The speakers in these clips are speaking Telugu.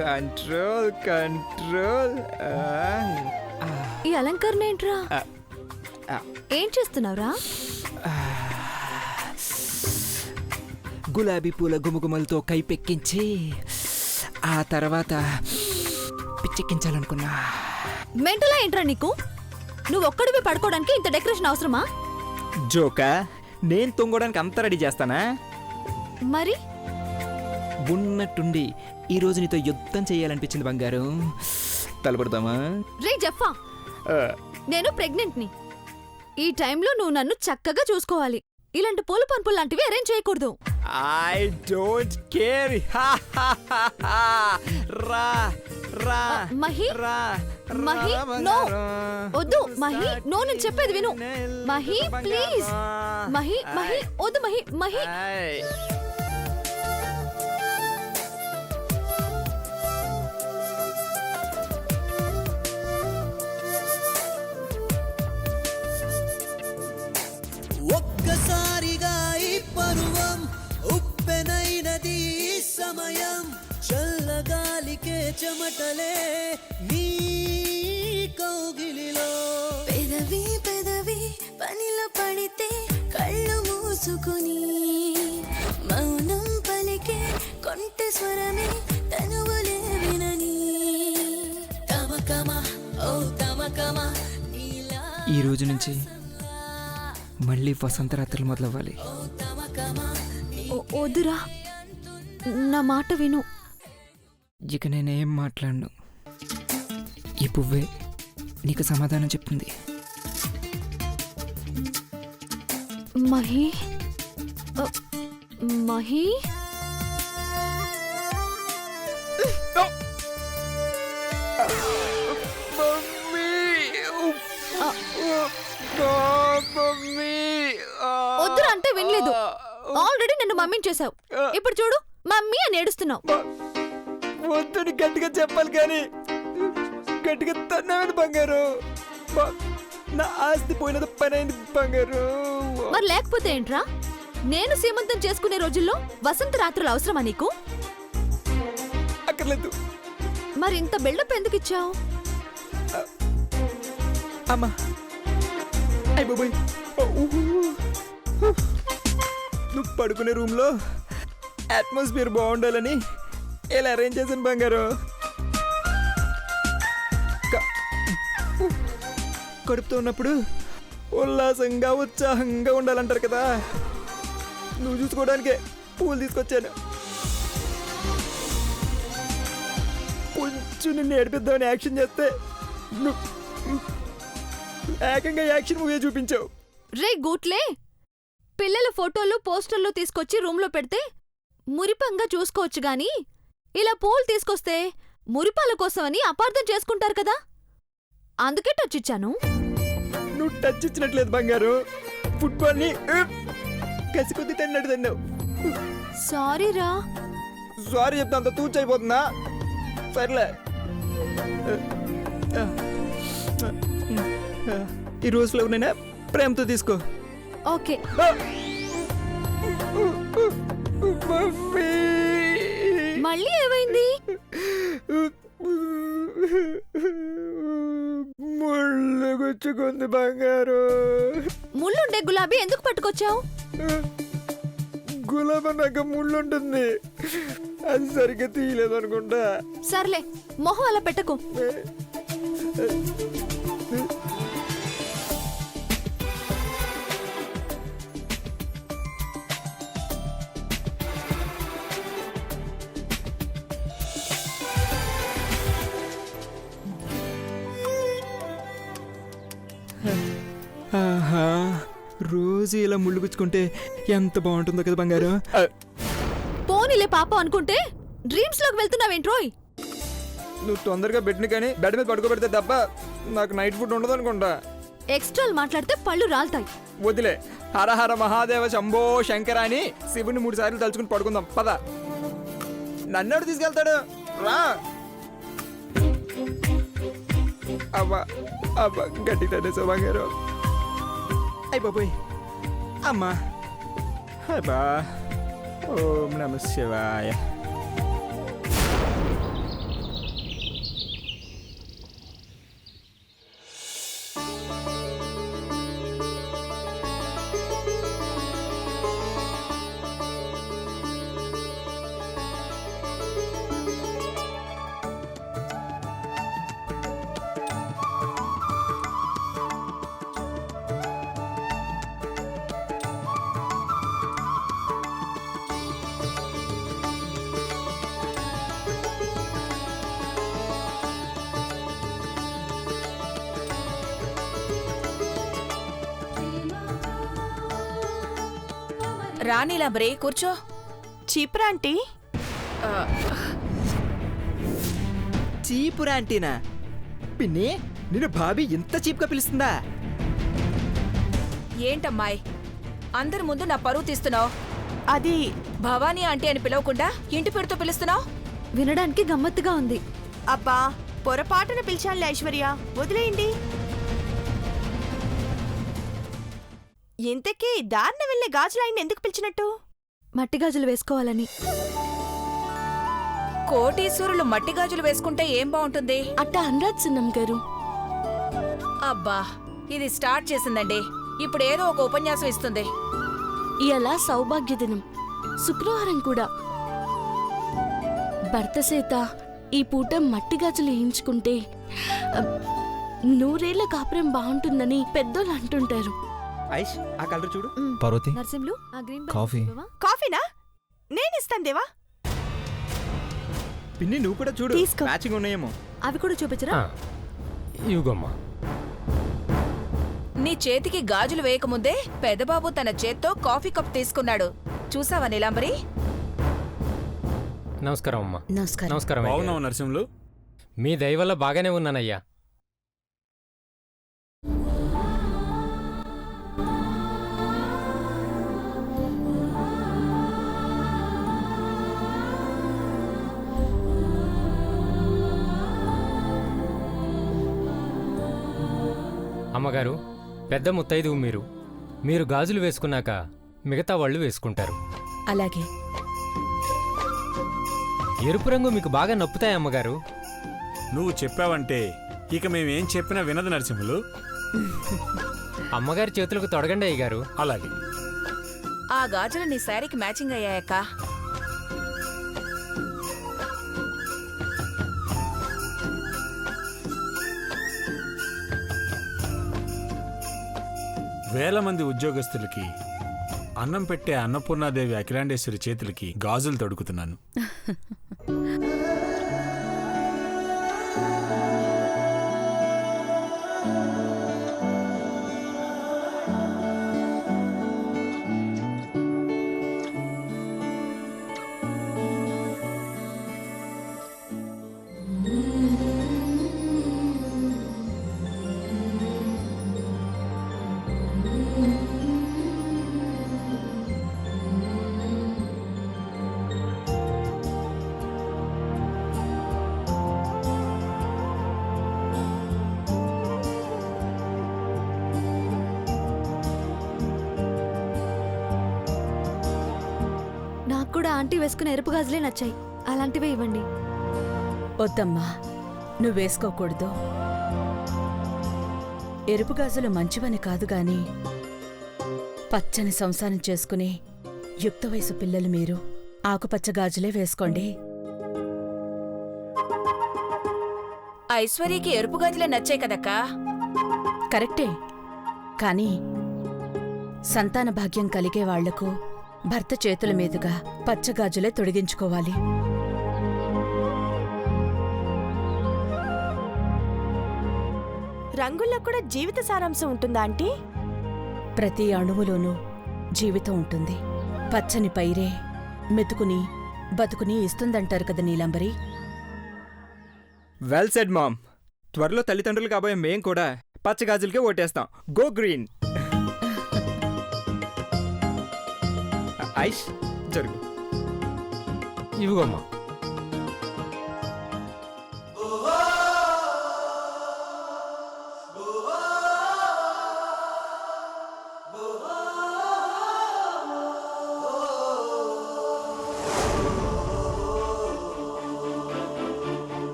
Control control. ఈ అలంకరణ ఏంట్రా? ఏం చేస్తున్నావురా? గులాబీ పూల గుమగుమలతో కైపెక్కించి ఆ తర్వాత పిచ్చెక్కించాలనుకున్నా. మెంటలా ఏంట్రా నీకు? నువ్వు ఒక్కడివి పడుకోవడానికి ఇంత డెకరేషన్ అవసరమా? జోకా, నేను తొంగడానికి అంత రెడీ చేస్తానా? మరి ఉన్నట్టుండి ఈ రోజు నీతో యుద్ధం చేయాలనిపించింది బంగారు. తలపడతామా? రే జఫా, నేను ప్రెగ్నెంట్ ని. ఈ టైంలో నువ్వు నన్ను చక్కగా చూసుకోవాలి. ఇలాంటి పూల పనుపులు లాంటివి అరేంజ్ చేయకూడదు. I don't care. రా రా మహి, రా మహి నో, వద్దు మహి, నో, నేను చెప్పేది విను. మహి ప్లీజ్, మహి మహి వద్దు, మహి మహి. ఒక్కసారిగా ఈ పరువం ఉప్పెనైనది సమయం, చల్లగాలికే చెమటలే నీ కౌగిలిలో. పెదవి పెదవి పనిలో పడితే కళ్ళు మూసుకుని మౌనం పలికే కొంటె స్వరమే తనువులే వినని. తమకమ ఓ తమకమ నీలా ఈ రోజు నుంచి మళ్ళీ వసంతరాత్రులు మొదలవ్వాలి. వద్దురా, నా మాట విను. ఇక నేనేం మాట్లాడను. ఈ పువ్వే నీకు సమాధానం చెప్తుంది. మహి, మహి, వద్దురా అంటే వినలేదు. ఆల్రెడీ నిన్ను మమ్మీని చేసావు. ఇప్పుడు చూడు, మమ్మీ అని ఏడుస్తున్నావు. వద్దని గట్టిగా చెప్పాలి కానీ గట్టిగా తన్నాడు బంగారు. నా ఆస్తి పోయినది పని అయింది బంగారు. మరి లేకపోతే ఏంట్రా? నేను సీమంతం చేసుకునే రోజుల్లో వసంత రాత్రులు అవసరమా నీకు? అక్కర్లేదు. మరి ఇంత బిల్డప్ ఎందుకు ఇచ్చావు? అమ్మా, అయ్ బాబోయ్, నువ్వు పడుకునే రూమ్లో అట్మాస్ఫియర్ బాగుండాలని ఇలా అరేంజ్ చేశాను బంగారు. కడుపుతో ఉన్నప్పుడు ఉల్లాసంగా ఉత్సాహంగా ఉండాలంటారు కదా. నువ్వు చూసుకోవడానికే పూలు తీసుకొచ్చాను. కొంచెం నిన్ను ఏడిపిద్దామని యాక్షన్ చేస్తే నువ్వు ఏకంగా యాక్షన్ మూవీ చూపించావు. రే గూట్లే, పిల్లల ఫోటోలు పోస్టర్లు తీసుకొచ్చి రూమ్లో పెడితే మురిపంగా చూసుకోవచ్చు గాని ఇలా పూలు తీసుకొస్తే మురిపాల కోసమని అపార్థం చేసుకుంటారు కదా. అందుకే టచ్ ఇచ్చాను. నువ్వు టచ్ ఇచ్చినట్లేదు బంగారు. ఫుట్బాల్ని కసి కొద్ది తిన్నట్టు తిన్నావు. సారీ రా. సారీ చెప్తా అంత తూచైపోతుందా? సర్లే, ఈ రోజులో నేనే ప్రేమతో తీసుకో. ఓకే. మళ్ళీ ఏమైంది? ముళ్ళు గుచ్చుకుంది బంగారు. ముళ్ళుండే గులాబీ ఎందుకు పట్టుకొచ్చావు? గులాబీ నాకు ముళ్ళు ఉంటుంది, అది సరిగ్గా తీయలేదు అనుకుంటా. సర్లే, మొహం అలా పెట్టకు. ఆహా, రోజు ఇలా ముళ్ళు గుచ్చుకుంటే ఎంత బాగుంటుందో కదా బంగారు. పోనీలే పాప అనుకుంటే డ్రీమ్స్ లోకి వెళ్తున్నావేంట్రోయ్? నువ్వు తొందరగా బెడ్ని కానీ బెడ్ మీద పడుకోబెడితే తప్ప నాకు నైట్ ఫుడ్ ఉండదు అనుకుంటా. ఎక్స్ట్రాలు మాట్లాడితే పళ్ళు రాలుతాయి. వదిలే. హర హర మహాదేవ శంభో శంకర అని శివుని 3 సార్లు తలుచుకుని పడుకుందాం పద. నన్ను తీసుకెళ్తాడు రా. అవ్వ అవ్వ గట్టి తనేసా బంగారు. అయ్య బాబోయ్, అమ్మా, అబ్బా, ఓం నమ శివాయ. రానీలాంబరి కూర్చో. చీపురా ఆంటీ. చీపురా అంటీనా? పిన్ని, నిన్ను భాబీ ఇంత చీప్గా పిలుస్తుందా? ఏంటమ్మాయి అందరి ముందు నా పరువు తీస్తున్నావు? అది భవానీ ఆంటీ అని పిలవకుండా ఇంటి పేరుతో పిలుస్తున్నావు? వినడానికి గమ్మత్తుగా ఉంది. అబ్బా పొరపాటున పిలిచానులే ఐశ్వర్య, వదిలేయండి. ఇంతకీ దారిన వెళ్లే గాజులాయన్ని ఎందుకు పిలిచినట్టు? మట్టి గాజులు వేసుకోవాలని. కోటీశ్వరులు మట్టి గాజులు వేసుకుంటే ఏం బాగుంటుంది? అట్టా అనరాజ్ సున్నం గారు. అబ్బా ఇది స్టార్ట్ చేసిందండి. ఇప్పుడు ఏదో ఒక ఉపన్యాసం ఇస్తుంది. ఇలా సౌభాగ్య దినం, శుక్రవారం కూడా. భర్త సేత ఈ పూట మట్టి గాజులు వేయించుకుంటే నూరేళ్ల కాపురం బాగుంటుందని పెద్దోళ్ళు అంటుంటారు. ఐష్, ఆ కలర్ చూడు. పార్వతి, నర్సింహులు ఆ గ్రీన్ బ్యాగ్ కాఫీ. ఇవ్వవా? కాఫీనా? నేనిస్తాను దేవా. పిన్ని నువ్వు కూడా చూడు, తీసుకో. మ్యాచింగ్ ఉన్నాయేమో. అవి కూడా చూపించరా? ఇవ్వమ్మా. నీ చేతికి గాజులు వేయకముందే పెదబాబు తన చేత్తో కాఫీ కప్ తీసుకున్నాడు. చూసావా నీలాంబరి? నమస్కారం అమ్మా. నమస్కారం. నమస్కారం అయ్యా. బాగున్నావు నరసింహులు? మీ దయ వల్ల బాగానే ఉన్నానయ్యా. అమ్మగారు, పెద్ద ముత్తైదువు మీరు గాజులు వేసుకున్నాక మిగతా వాళ్ళు వేసుకుంటారు. అలాగే. ఎరుపు రంగు మీకు బాగా నప్పుతాయి అమ్మగారు. నువ్వు చెప్పావంటే ఇక మేమేం చెప్పినా వినదు నరసింహులు. అమ్మగారి చేతులకు తొడగండి అయ్యగారు. అలాగే. ఆ గాజులు నీ శారీకి మ్యాచింగ్ అయ్యాయక్క. వేల మంది ఉద్యోగస్తులకి అన్నం పెట్టే అన్నపూర్ణాదేవి అఖిలాండేశ్వరి చేతులకి గాజులు తొడుకుతున్నాను. నాకు కూడా ఆంటీ వేసుకున్న ఎరుపు గాజులే నచ్చాయి. అలాంటివే ఇవ్వండి. వద్దమ్మా, నువ్వేసుకోకూడదు. ఎరుపు గాజులు మంచివని కాదు గాని పచ్చని సంసారం చేసుకుని యుక్త వయసు పిల్లలు మీరు ఆకుపచ్చ గాజులే వేసుకోండి. ఐశ్వర్యకి ఎరుపు గాజులే నచ్చాయి కదక్కా. కరెక్టే, కానీ సంతాన భాగ్యం కలిగే వాళ్లకు భర్త చేతుల మీదుగా పచ్చగాజులే తొడిగించుకోవాలి. రంగుల్లో కూడా జీవిత సారాంశం ఉంటుందా ఆంటీ? ప్రతి అణువులోనూ జీవితం ఉంటుంది. పచ్చని పైరే మెతుకుని బతుకుని ఇస్తుందంటారు కదా నీలాంబరి. Well said ma'am. త్వరలో తల్లిదండ్రులు కాబోయే మేం కూడా పచ్చగాజులకే ఓటేస్తాం. Go green. ఐష్, జరుగు. ఇవ్వమ్మా.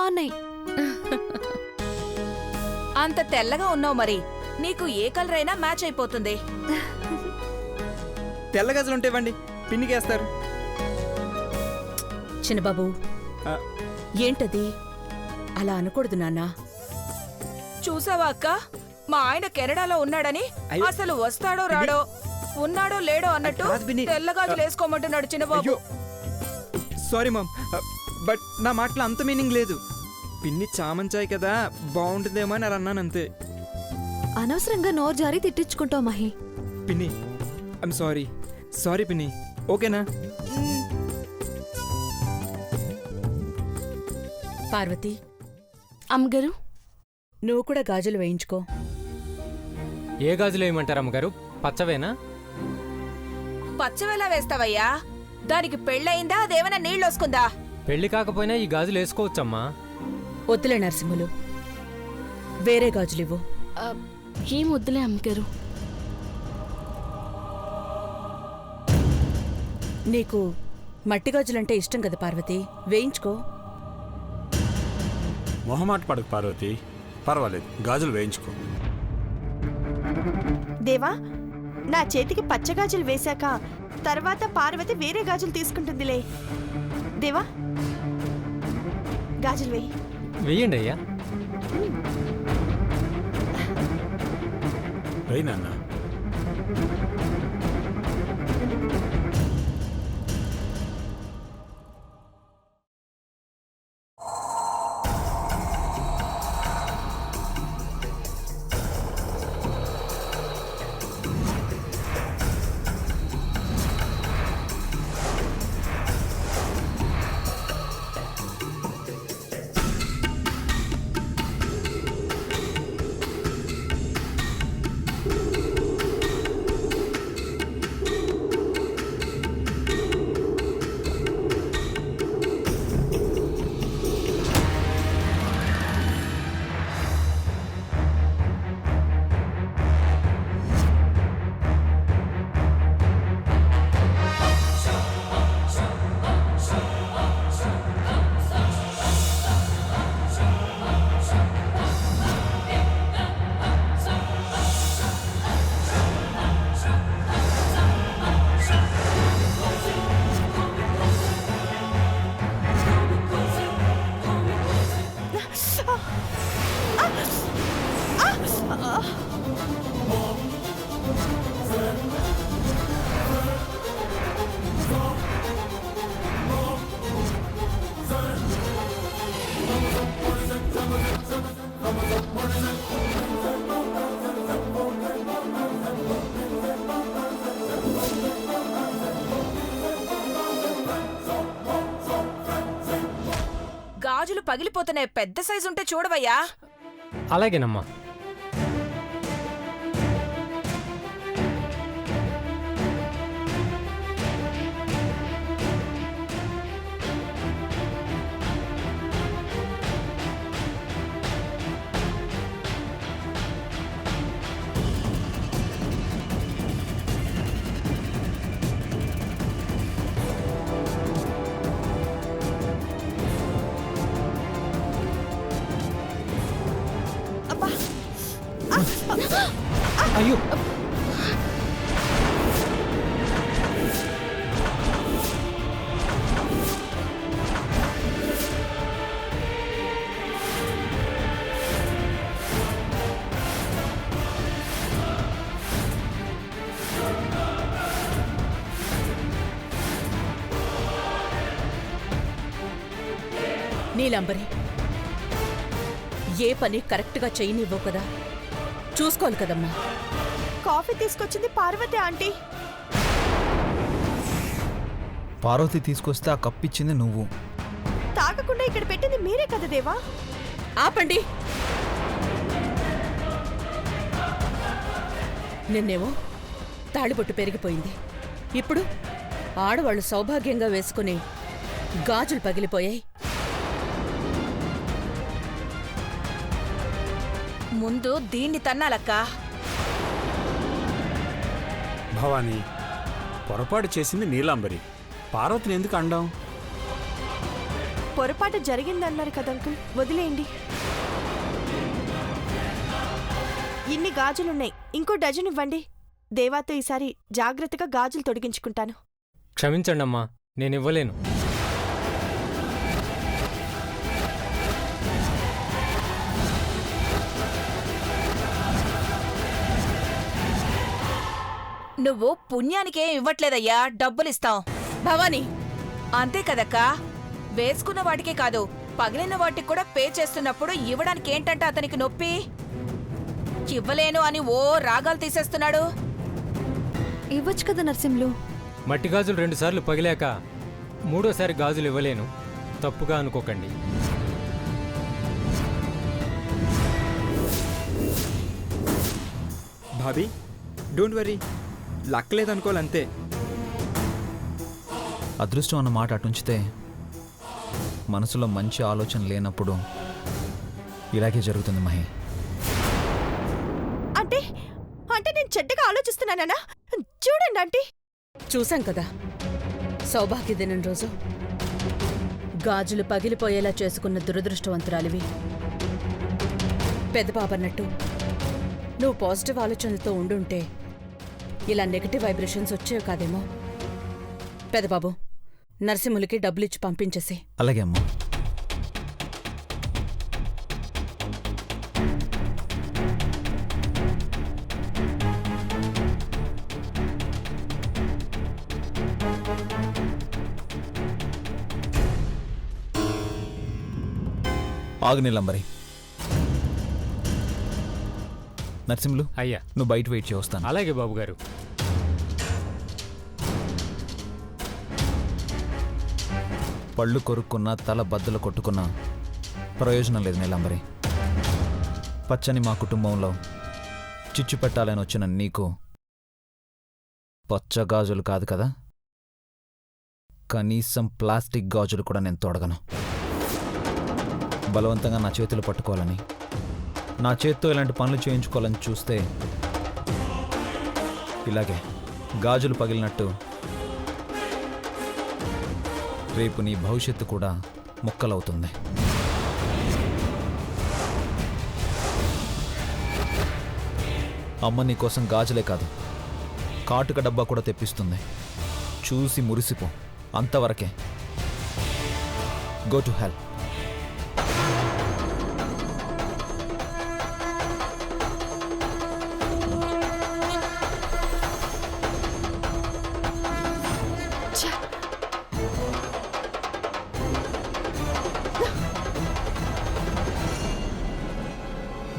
బాగున్నాయి. అంత తెల్లగా ఉన్నావు మరి, నీకు ఏ కలర్ అయినా మ్యాచ్ అయిపోతుంది. తెల్ల గాజులు ఉంటే ఇవ్వండి, పిన్నికేస్తారు. చిన్నబాబు ఆ, ఏంటది? అలా అనకూడదు నాన్నా. చూసావా అక్క, మా ఆయన కెనడాలో ఉన్నాడని అయ్యో. అసలు వస్తాడో రాడో, ఉన్నాడో లేడో అన్నట్టు కాదు పిన్ని. తెల్లగాజులు వేసుకోమంటున్నాడు చిన్నబాబు. అయ్యో సారీ మామ్, బట్ నా మాటలో అంత మీనింగ్ లేదు. పిన్ని చామంచాయి కదా, బాగుంటుందేమో అని అలా అన్నాను అంతే. అనవసరంగా నోరు జారి తిట్టించుకుంటావు మహి. పిన్ని ఐమ్ సారీ. సారీ పిన్ని, ఓకేనా? పార్వతి, అమ్మగారు నువ్వు కూడా గాజులు వేయించుకో. ఏ గాజులు వేయమంటారు అమ్మగారు? పచ్చవేనా? పచ్చవెలా వేస్తావయ్యా? దానికి పెళ్ళయిందా, అదేమైనా నీళ్ళొసుకుందా? పెళ్లి కాకపోయినా ఈ గాజులు వేసుకోవచ్చమ్మా. వద్దులే నరసింహులు, వేరే గాజులివ్వు. ఆ, ఏం వద్దులే అమ్మగారు. నీకు మట్టి గాజులంటే ఇష్టం కదా పార్వతి, వేయించుకో. మొహమాట పడకు పార్వతి, పర్వాలేదు, గాజులు వేయించుకో. దేవా, నా చేతికి పచ్చ గాజులు వేశాక తర్వాత పార్వతి వేరే గాజులు తీసుకుంటుందిలే. దేవా, గాజులు వేయి. వెయ్యండి అయ్యా. వెయ్యి నాన్న. గాజులు పగిలిపోతున్నాయి, పెద్ద సైజు ఉంటే చూడవయ్యా. అలాగేనమ్మా. అయ్యో, నీలంబరి, ఏ పని కరెక్ట్గా చేయనివ్వవు కదా, చూసుకోవాలి కదమ్మా. కాఫీ తీసుకొచ్చింది పార్వతి ఆంటీ. పార్వతి తీసుకొస్తే ఆ కప్పు ఇచ్చింది నువ్వు. తాగకుండా ఇక్కడ పెట్టింది మీరే కదా దేవా. ఆపండి. నిన్నేమో తాళిబొట్టు పెరిగిపోయింది, ఇప్పుడు ఆడవాళ్ళు సౌభాగ్యంగా వేసుకుని గాజులు పగిలిపోయాయి. ముందు దీన్ని తన్నాలక్క. భవానీ, పొరపాటు చేసింది నీలాంబరి, పార్వతిని ఎందుకు అండం? పొరపాటు జరిగిందన్నారు కదా అంకుల్, వదిలేయండి. ఇన్ని గాజులున్నాయి, ఇంకో డజన్ ఇవ్వండి. దేవాతో ఈసారి జాగ్రత్తగా గాజులు తొడిగించుకుంటాను. క్షమించండి అమ్మా, నేను ఇవ్వలేను. నువ్వు పుణ్యానికేం ఇవ్వట్లేదయ్యా, డబ్బులిస్తాం. భవానీ, అంతే కదక్కా, వేసుకున్న వాటికే కాదు పగిలిన వాటికి కూడా పే చేస్తున్నప్పుడు ఇవ్వడానికి ఏంటంట అతనికి నొప్పి? ఇవ్వలేను అని ఓ రాగాలు తీసేస్తున్నాడు. ఇవ్వచ్చు కదా నరసింహులు. మట్టి గాజులు 2 సార్లు పగిలాక 3వసారి గాజులు ఇవ్వలేను, తప్పుగా అనుకోకండి. Bhabhi don't worry, luck లేదనుకోవాలంతే. అదృష్టం అన్న మాట అటుంచితే మనసులో మంచి ఆలోచన లేనప్పుడు ఇలాగే జరుగుతుంది మహి. అంటే అంటే నేను చెడ్డగా ఆలోచిస్తున్నానా? చూడండి ఆంటీ. చూశాం కదా సౌభాగ్య దినం రోజు గాజులు పగిలిపోయేలా చేసుకున్న దురదృష్టవంతురాలివి. పెద్దబాబన్నట్టు నువ్వు పాజిటివ్ ఆలోచనలతో ఉండుంటే ఇలా నెగటివ్ వైబ్రేషన్స్ వచ్చేవి కాదేమో. పెద్దబాబు, నరసింహులకి డబ్బులిచ్చి పంపించేసి. అలాగే అమ్మా. ఆగు నీలంబరి. నరసింహులు, అయ్యా. నువ్వు బయట వెయిట్ చేస్తాను. అలాగే బాబుగారు. పళ్ళు కొరుక్కున్నా తల బద్దలు కొట్టుకున్నా ప్రయోజనం లేదు నీలంబరి. పచ్చని మా కుటుంబంలో చిచ్చు పెట్టాలని వచ్చిన నీకు పచ్చ గాజులు కాదు కదా, కనీసం ప్లాస్టిక్ గాజులు కూడా నేను తొడగను. బలవంతంగా నా చేతులు పట్టుకోవాలని, నా చేత్తో ఇలాంటి పనులు చేయించుకోవాలని చూస్తే ఇలాగే గాజులు పగిలినట్టు రేపు నీ భవిష్యత్తు కూడా ముక్కలవుతుంది. అమ్మ నీకోసం గాజులే కాదు, కాటుక డబ్బా కూడా తెప్పిస్తుంది. చూసి మురిసిపో, అంతవరకే. Go to help.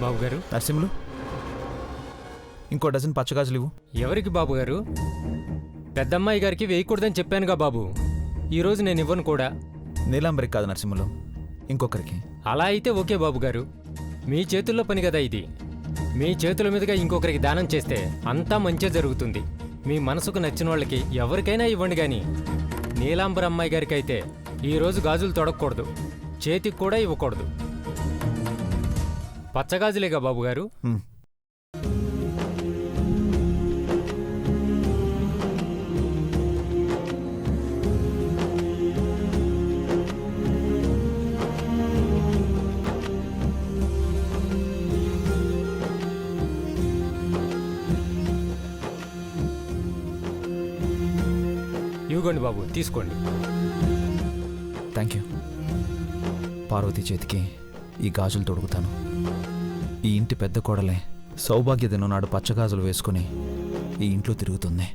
బాబుగారు. నరసింహులు, ఇంకో డజన్ పచ్చగాజులు ఇవ్వు. ఎవరికి బాబుగారు? పెద్దమ్మాయి గారికి వేయకూడదని చెప్పానుగా బాబు. ఈరోజు నేను ఇవ్వను కూడా. నీలాంబరికి కాదు నరసింహులు, ఇంకొకరికి. అలా అయితే ఓకే బాబుగారు, మీ చేతుల్లో పని కదా ఇది. మీ చేతుల మీదుగా ఇంకొకరికి దానం చేస్తే అంతా మంచి జరుగుతుంది. మీ మనసుకు నచ్చిన వాళ్ళకి ఎవరికైనా ఇవ్వండి. కానీ నీలాంబర అమ్మాయి గారికి అయితే ఈరోజు గాజులు తొడగకూడదు, చేతికి కూడా ఇవ్వకూడదు. పచ్చగాజులేగా బాబుగారు? ఇవ్వండి బాబు, తీసుకోండి. Thank you. పార్వతి చేతికి ఈ గాజులు తొడుగుతాను. ఈ ఇంటి పెద్ద కోడలే సౌభాగ్య దినం నాడు పచ్చగాజులు వేసుకుని ఈ ఇంట్లో తిరుగుతుంది.